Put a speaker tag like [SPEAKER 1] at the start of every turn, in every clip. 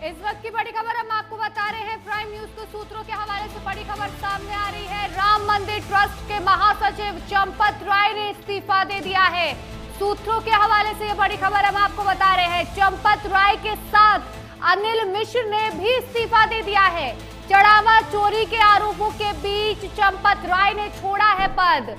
[SPEAKER 1] इस वक्त की बड़ी खबर हम आपको बता रहे हैं। प्राइम न्यूज के सूत्रों के हवाले से बड़ी खबर सामने आ रही है। राम मंदिर ट्रस्ट के महासचिव चंपत राय ने इस्तीफा दे दिया है। सूत्रों के हवाले से ये बड़ी खबर हम आपको बता रहे हैं। चंपत राय के साथ अनिल मिश्र ने भी इस्तीफा दे दिया है। चढ़ावा चोरी के आरोपों के बीच चंपत राय ने छोड़ा है पद।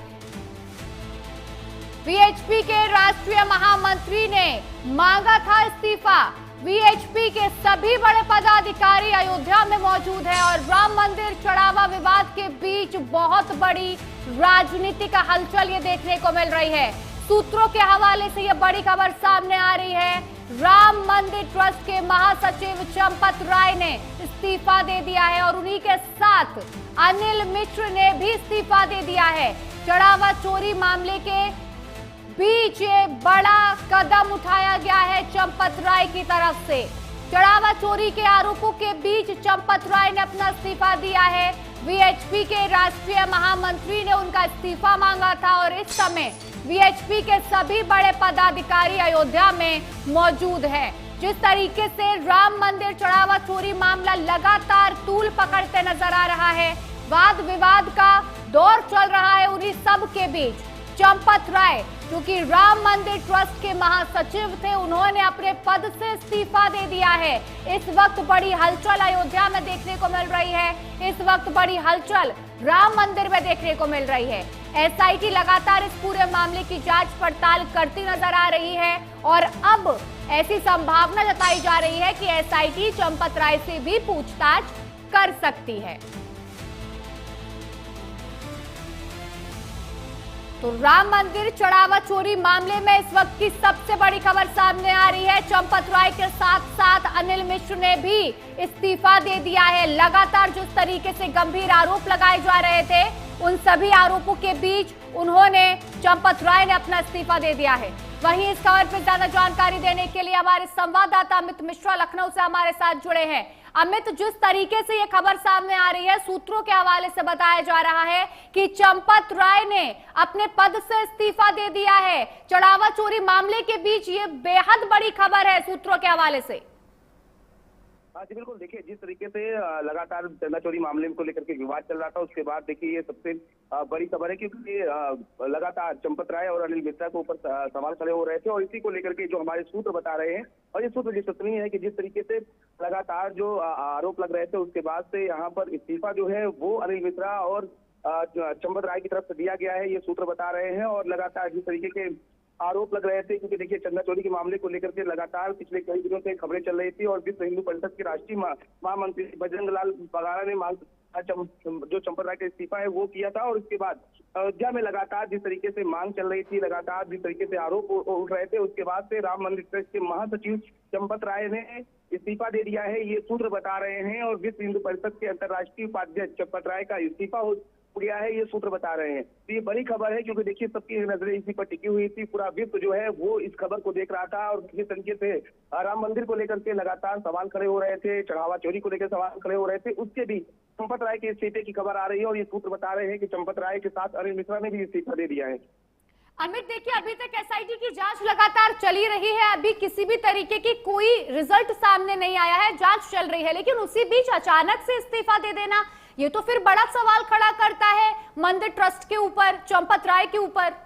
[SPEAKER 1] वीएचपी के राष्ट्रीय महामंत्री ने मांगा था इस्तीफा। वीएचपी के सभी बड़े पदाधिकारी अयोध्या में मौजूद हैं और राम मंदिर चढ़ावा विवाद के बीच बहुत बड़ी राजनीतिक हलचल ये देखने को मिल रही है। सूत्रों के हवाले से ये बड़ी खबर सामने आ रही है। राम मंदिर ट्रस्ट के महासचिव चंपत राय ने इस्तीफा दे दिया है और उन्हीं के साथ अनिल मिश्र ने भी इस्तीफा दे दिया है। चढ़ावा चोरी मामले के बीच ये बड़ा कदम उठाया गया है चंपत राय की तरफ से। चढ़ावा चोरी के आरोपों के बीच चंपत राय ने अपना इस्तीफा दिया है। वीएचपी के राष्ट्रीय महामंत्री ने उनका इस्तीफा मांगा था और इस समय वीएचपी के सभी बड़े पदाधिकारी अयोध्या में मौजूद हैं। जिस तरीके से राम मंदिर चढ़ावा चोरी मामला लगातार तूल पकड़ते नजर आ रहा है, वाद विवाद का दौर चल रहा है, उन्हीं सब के बीच चंपत राय जो कि राम मंदिर ट्रस्ट के महासचिव थे, उन्होंने अपने पद से इस्तीफा दे दिया है। इस वक्त बड़ी हलचल अयोध्या में देखने को मिल रही है। इस वक्त बड़ी हलचल राम मंदिर में देखने को मिल रही है। एसआईटी लगातार इस पूरे मामले की जांच पड़ताल करती नजर आ रही है और अब ऐसी संभावना जताई जा रही है कि एसआईटी चंपत राय से भी पूछताछ कर सकती है। तो राम मंदिर चढ़ावा चोरी मामले में इस वक्त की सबसे बड़ी खबर सामने आ रही है। चंपत राय के साथ साथ अनिल मिश्र ने भी इस्तीफा दे दिया है। लगातार जिस तरीके से गंभीर आरोप लगाए जा रहे थे, उन सभी आरोपों के बीच उन्होंने चंपत राय ने अपना इस्तीफा दे दिया है। वहीं इस खबर पर ज्यादा जानकारी देने के लिए हमारे संवाददाता अमित मिश्रा लखनऊ से हमारे साथ जुड़े हैं। अमित, जिस तरीके से ये खबर सामने आ रही है, सूत्रों के हवाले से बताया जा रहा है कि चंपत राय ने अपने पद से इस्तीफा दे दिया है। चढ़ावा चोरी मामले के बीच ये बेहद बड़ी खबर है सूत्रों के हवाले से।
[SPEAKER 2] जी बिल्कुल, देखिए जिस तरीके से लगातार चंदा चोरी मामले को लेकर के विवाद चल रहा था, उसके बाद देखिए ये सबसे बड़ी खबर है क्योंकि लगातार चंपत राय और अनिल मिश्रा के ऊपर सवाल खड़े हो रहे थे और इसी को लेकर के जो हमारे सूत्र बता रहे हैं, और ये सूत्र विश्वसनीय है कि जिस तरीके से लगातार जो आरोप लग रहे थे, उसके बाद से यहाँ पर इस्तीफा जो है वो अनिल मिश्रा और चंपत राय की तरफ से दिया गया है, ये सूत्र बता रहे हैं। और लगातार जिस तरीके के आरोप लग रहे थे, क्योंकि देखिए चंदा चोरी के मामले को लेकर के लगातार पिछले कई दिनों से खबरें चल रही थी और विश्व हिंदू परिषद के राष्ट्रीय महामंत्री बजरंग लाल बघाड़ा ने जो चंपत राय का इस्तीफा है वो किया था। और इसके बाद अयोध्या में लगातार जिस तरीके से मांग चल रही थी, लगातार जिस तरीके से आरोप उठ रहे थे, उसके बाद से राम मंदिर ट्रस्ट के महासचिव चंपत राय ने इस्तीफा दे दिया है, ये सूत्र बता रहे हैं। और विश्व हिंदू परिषद के अंतर्राष्ट्रीय उपाध्यक्ष चंपत राय का इस्तीफा हो गया है, ये सूत्र बता रहे हैं। तो ये बड़ी खबर है क्योंकि देखिए सबकी नजरें इसी पर टिकी हुई थी। पूरा विश्व जो है वो इस खबर को देख रहा था और किस तरीके से राम मंदिर को लेकर के लगातार सवाल खड़े हो रहे थे, चढ़ावा चोरी को लेकर सवाल खड़े हो रहे थे, उसके भी चंपत राय के इस्तीफे की खबर आ रही है और ये सूत्र बता रहे हैं कि चंपत राय के साथ अनिल मिश्रा ने भी इस्तीफा दे दिया है।
[SPEAKER 1] अमित, देखिए अभी तक एसआईटी की जांच लगातार चली रही है, अभी किसी भी तरीके की कोई रिजल्ट सामने नहीं आया है, जांच चल रही है, लेकिन उसी बीच अचानक से इस्तीफा दे देना, ये तो फिर बड़ा सवाल खड़ा करता है मंदिर ट्रस्ट के ऊपर, चंपत राय के ऊपर।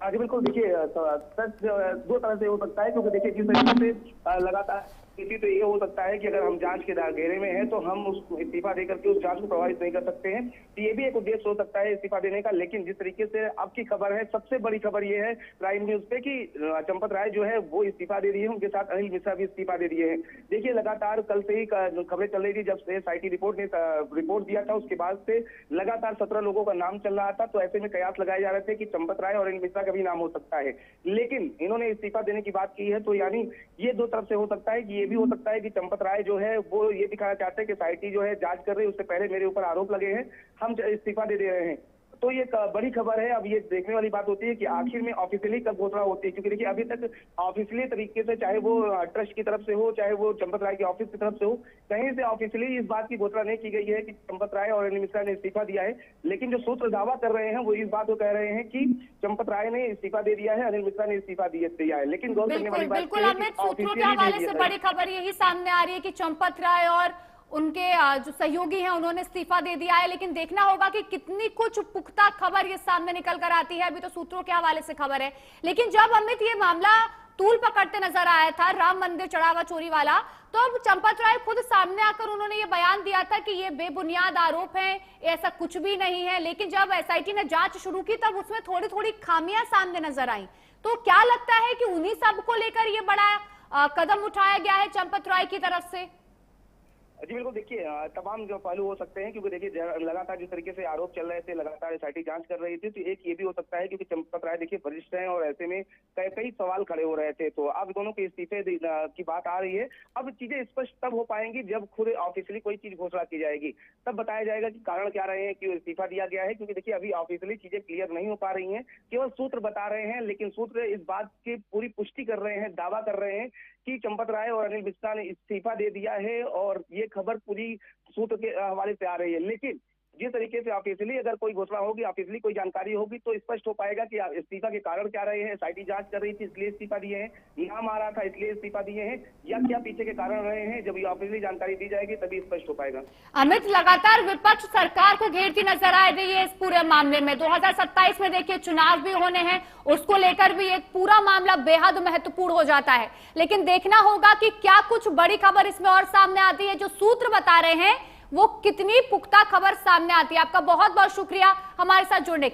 [SPEAKER 2] जी बिल्कुल, देखिए दो तरह से हो सकता है क्योंकि देखिए जिस तरीके से लगातार स्थिति तो ये हो सकता है कि अगर हम जांच के घेरे में हैं तो हम उस इस्तीफा देकर के उस जांच को प्रभावित नहीं कर सकते हैं, तो ये भी एक उद्देश्य हो सकता है इस्तीफा देने का। लेकिन जिस तरीके से अब की खबर है, सबसे बड़ी खबर ये है प्राइम न्यूज पे कि चंपत राय जो है वो इस्तीफा दे रही है, उनके साथ अनिल मिश्रा भी इस्तीफा दे दिए हैं। देखिए लगातार कल से ही खबरें चल रही थी, जब से एसआईटी रिपोर्ट ने रिपोर्ट दिया था उसके बाद से लगातार 17 लोगों का नाम चल रहा था। तो ऐसे में कयास लगाए जा रहे थे कि चंपत राय और अनिल मिश्रा का भी नाम हो सकता है, लेकिन इन्होंने इस्तीफा देने की बात की है। तो यानी ये दो तरफ से हो सकता है कि ये भी हो सकता है कि चंपत राय जो है वो ये दिखाना चाहते हैं कि एसआईटी जो है जांच कर रही है, उससे पहले मेरे ऊपर आरोप लगे हैं, हम इस्तीफा दे रहे हैं। तो ये एक बड़ी खबर है। अब ये देखने वाली बात होती है कि आखिर में ऑफिशियली कब घोषणा होती है, क्योंकि देखिए अभी तक ऑफिशियली तरीके से, चाहे वो ट्रस्ट की तरफ से हो, चाहे वो चंपत राय के ऑफिस की तरफ से हो, कहीं से ऑफिशियली इस बात की घोषणा नहीं की गई है कि चंपत राय और अनिल मिश्रा ने इस्तीफा दिया है। लेकिन जो सूत्र दावा कर रहे हैं वो इस बात को कह रहे हैं कि चंपत राय ने इस्तीफा दे दिया है, अनिल मिश्रा ने इस्तीफा दिया है। लेकिन गौर करने वाली बात
[SPEAKER 1] बिल्कुल अमित, सूत्रों के हवाले से बड़ी खबर यही सामने आ रही है कि चंपत राय और उनके जो सहयोगी हैं उन्होंने इस्तीफा दे दिया है। लेकिन देखना होगा कि कितनी कुछ पुख्ता खबर ये सामने निकल कर आती है। अभी तो सूत्रों के हवाले से खबर है, लेकिन जब अमित ये मामला तूल पकड़ते नजर आया था राम मंदिर चढ़ावा चोरी वाला, तो अब चंपत राय खुद सामने आकर उन्होंने ये बयान दिया था कि ये बेबुनियाद आरोप हैं, ऐसा कुछ भी नहीं है। लेकिन जब एसआईटी ने जांच शुरू की तब उसमें थोड़ी थोड़ी खामियां सामने नजर आई। तो क्या लगता है कि उन्हीं सब को लेकर ये बड़ा कदम उठाया गया है चंपत राय की तरफ से?
[SPEAKER 2] जी बिल्कुल, देखिए तमाम जो पहलू हो सकते हैं, क्योंकि देखिए लगातार जिस तरीके से आरोप चल रहे थे, लगातार एसआईटी जांच कर रही थी, तो एक ये भी हो सकता है क्योंकि चंपत राय देखिए वरिष्ठ हैं और ऐसे में कई सवाल खड़े हो रहे थे। तो अब दोनों के इस्तीफे की बात आ रही है। अब चीजें स्पष्ट तब हो पाएंगी जब खुद ऑफिशियली कोई चीज घोषणा की जाएगी, तब बताया जाएगा कि कारण क्या रहे हैं, क्यों इस्तीफा दिया गया है। क्योंकि देखिए अभी ऑफिशियली चीजें क्लियर नहीं हो पा रही हैं, केवल सूत्र बता रहे हैं, लेकिन सूत्र इस बात की पूरी पुष्टि कर रहे हैं, दावा कर रहे हैं कि चंपत राय और अनिल मिश्रा ने इस्तीफा दे दिया है, और ये खबर पूरी सूत्र के हवाले से आ रही है। लेकिन जिस तरीके से ऑफिशियली अगर कोई घोषणा होगी, ऑफिशियली कोई जानकारी होगी, तो स्पष्ट हो पाएगा कि इस्तीफा के कारण क्या रहे हैं। एसआईटी जांच कर रही थी इसलिए इस्तीफा दिए हैं, नाम आ रहा था इसलिए इस्तीफा दिए हैं, या क्या पीछे के कारण रहे हैं। जब ये ऑफिशियली जानकारी दी जाएगी तभी स्पष्ट हो पाएगा।
[SPEAKER 1] अमित, लगातार विपक्ष सरकार को घेरती नजर आ रही है इस पूरे मामले में। 2027 में देखिए चुनाव भी होने हैं, उसको लेकर भी एक पूरा मामला बेहद महत्वपूर्ण हो जाता है। लेकिन देखना होगा कि क्या कुछ बड़ी खबर इसमें और सामने आती है, जो सूत्र बता रहे हैं वो कितनी पुख्ता खबर सामने आती है। आपका बहुत बहुत शुक्रिया हमारे साथ जुड़ने के लिए।